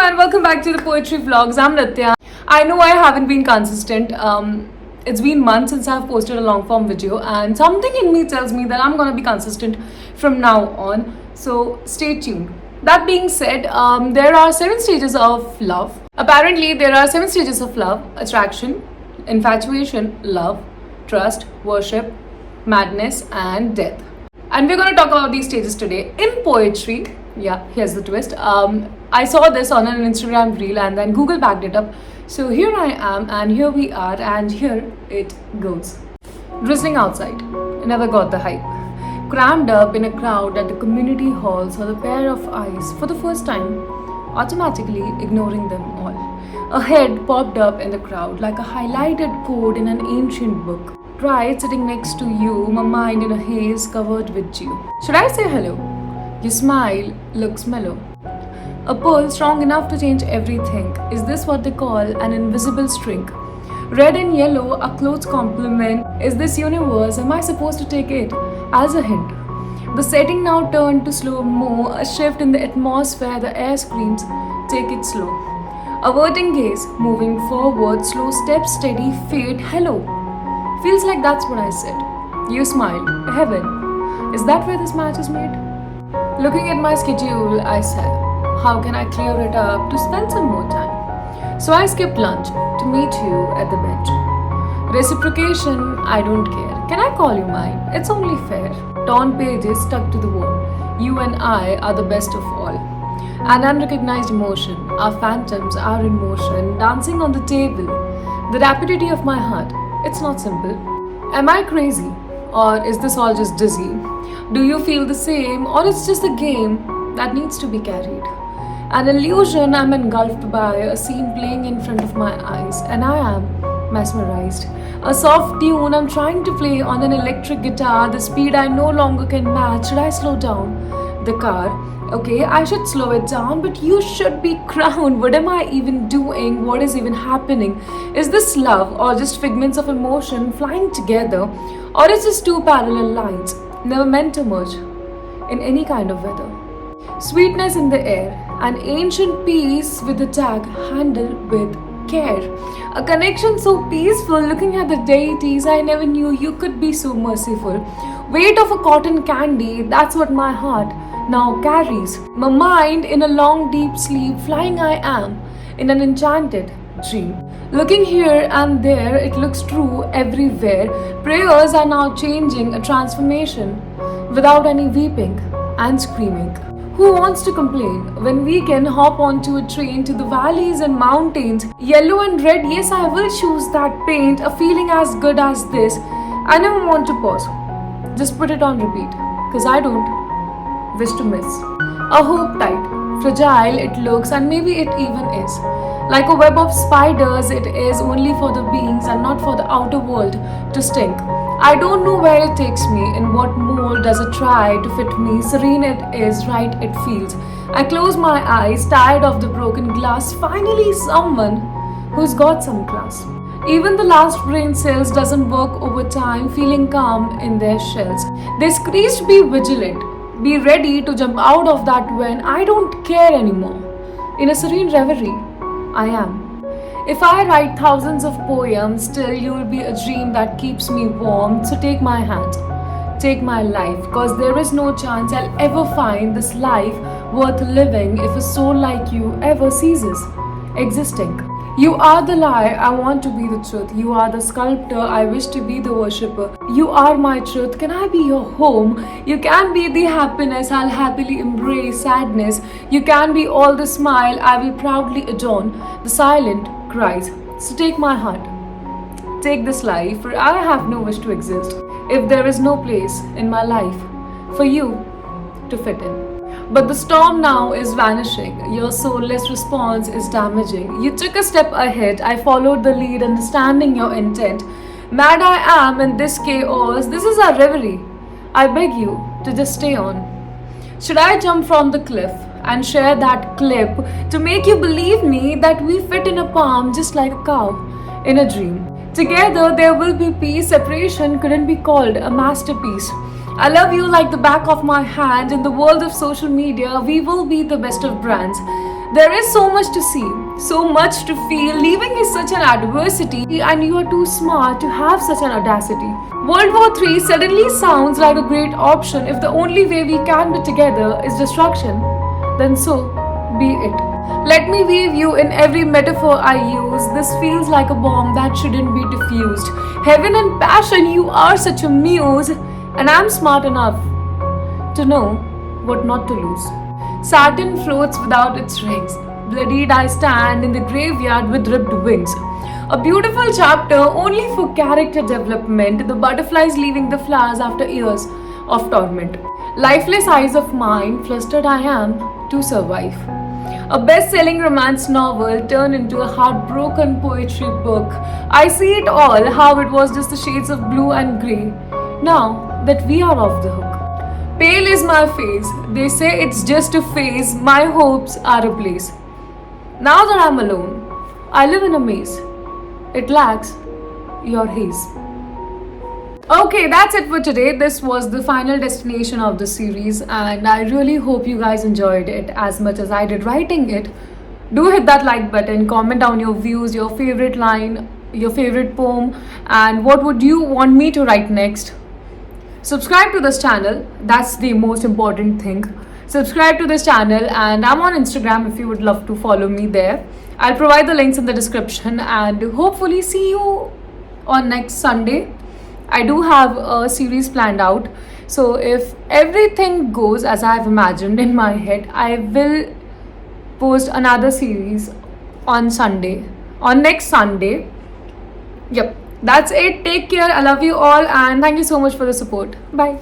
and welcome back to the Poetry Vlogs. I'm Nitya. I know I haven't been consistent. It's been months since I've posted a long form video, and something in me tells me that I'm gonna be consistent from now on. So stay tuned. That being said, there are 7 stages of love. Apparently, there are 7 stages of love: attraction, infatuation, love, trust, worship, madness, and death. And we're going to talk about these stages today in poetry. Yeah, here's the twist. I saw this on an Instagram reel and then Google backed it up. So here I am, and here we are, and here it goes. Drizzling outside, never got the hype. Crammed up in a crowd at the community hall, saw the pair of eyes for the first time, automatically ignoring them all. A head popped up in the crowd like a highlighted code in an ancient book. Pride sitting next to you, my mind in a haze covered with dew. Should I say hello? Your smile looks mellow. A pull strong enough to change everything. Is this what they call an invisible string? Red and yellow, a close compliment. Is this universe? Am I supposed to take it as a hint? The setting now turned to slow-mo, a shift in the atmosphere, the air screams, take it slow. Averting gaze, moving forward, slow steps, steady fade, hello. Feels like that's what I said. You smiled. Heaven. Is that where this match is made? Looking at my schedule, I said, how can I clear it up to spend some more time? So I skipped lunch to meet you at the bench. Reciprocation, I don't care. Can I call you mine? It's only fair. Torn pages stuck to the wall. You and I are the best of all. An unrecognized emotion, our phantoms are in motion, dancing on the table. The rapidity of my heart, it's not simple. Am I crazy? Or is this all just dizzy? Do you feel the same? Or it's just a game that needs to be carried? An illusion I'm engulfed by, a scene playing in front of my eyes, and I am mesmerized. A soft tune I'm trying to play on an electric guitar, the speed I no longer can match. Should I slow down the car? Okay, I should slow it down, but you should be crowned. What am I even doing? What is even happening? Is this love or just figments of emotion flying together? Or is this two parallel lines, never meant to merge in any kind of weather? Sweetness in the air, an ancient piece with a tag handled with care. A connection so peaceful, looking at the deities, I never knew you could be so merciful. Weight of a cotton candy, that's what my heart now carries. My mind in a long deep sleep, flying I am in an enchanted dream. Looking here and there, it looks true everywhere. Prayers are now changing, a transformation without any weeping and screaming. Who wants to complain when we can hop onto a train to the valleys and mountains? Yellow and red, yes, I will choose that paint. A feeling as good as this, I never want to pause. Just put it on repeat, cause I don't wish to miss. A hope tight, fragile it looks, and maybe it even is. Like a web of spiders, it is only for the beings and not for the outer world to stink. I don't know where it takes me, in what mold does it try to fit me. Serene it is, right it feels. I close my eyes, tired of the broken glass. Finally someone who's got some class. Even the last brain cells doesn't work over time, feeling calm in their shells. They screeched, be vigilant, be ready to jump out of that when I don't care anymore. In a serene reverie, I am. If I write thousands of poems, still you will be a dream that keeps me warm. So take my hand, take my life, cause there is no chance I'll ever find this life worth living if a soul like you ever ceases existing. You are the lie, I want to be the truth. You are the sculptor, I wish to be the worshipper. You are my truth, can I be your home? You can be the happiness, I'll happily embrace sadness. You can be all the smile, I will proudly adorn the silent cries. So take my heart, take this life, for I have no wish to exist if there is no place in my life for you to fit in. But the storm now is vanishing. Your soulless response is damaging. You took a step ahead. I followed the lead, understanding your intent. Mad I am in this chaos. This is our reverie. I beg you to just stay on. Should I jump from the cliff and share that clip to make you believe me that we fit in a palm just like a cow in a dream? Together there will be peace. Separation couldn't be called a masterpiece. I love you like the back of my hand. In the world of social media, we will be the best of brands. There is so much to see, so much to feel. Leaving is such an adversity, and you are too smart to have such an audacity. World War III suddenly sounds like a great option if the only way we can be together is destruction. Then so be it. Let me weave you in every metaphor I use. This feels like a bomb that shouldn't be diffused. Heaven and passion, you are such a muse, and I'm smart enough to know what not to lose. Saturn floats without its rings. Bloodied, I stand in the graveyard with ripped wings. A beautiful chapter only for character development. The butterflies leaving the flowers after years of torment. Lifeless eyes of mine, flustered I am to survive. A best-selling romance novel turned into a heartbroken poetry book. I see it all, how it was just the shades of blue and grey. Now that we are off the hook. Pale is my face. They say it's just a phase. My hopes are ablaze. Now that I'm alone, I live in a maze. It lacks your haze. Okay, that's it for today. This was the final destination of the series, and I really hope you guys enjoyed it as much as I did writing it. Do hit that like button, comment down your views, your favorite line, your favorite poem, and what would you want me to write next. Subscribe to this channel, that's the most important thing. Subscribe to this channel, and I'm on Instagram if you would love to follow me there. I'll provide the links in the description, and hopefully see you on next Sunday. I do have a series planned out, so if everything goes as I've imagined in my head, I will post another series on next Sunday. Yep, that's it. Take care. I love you all, and thank you so much for the support. Bye.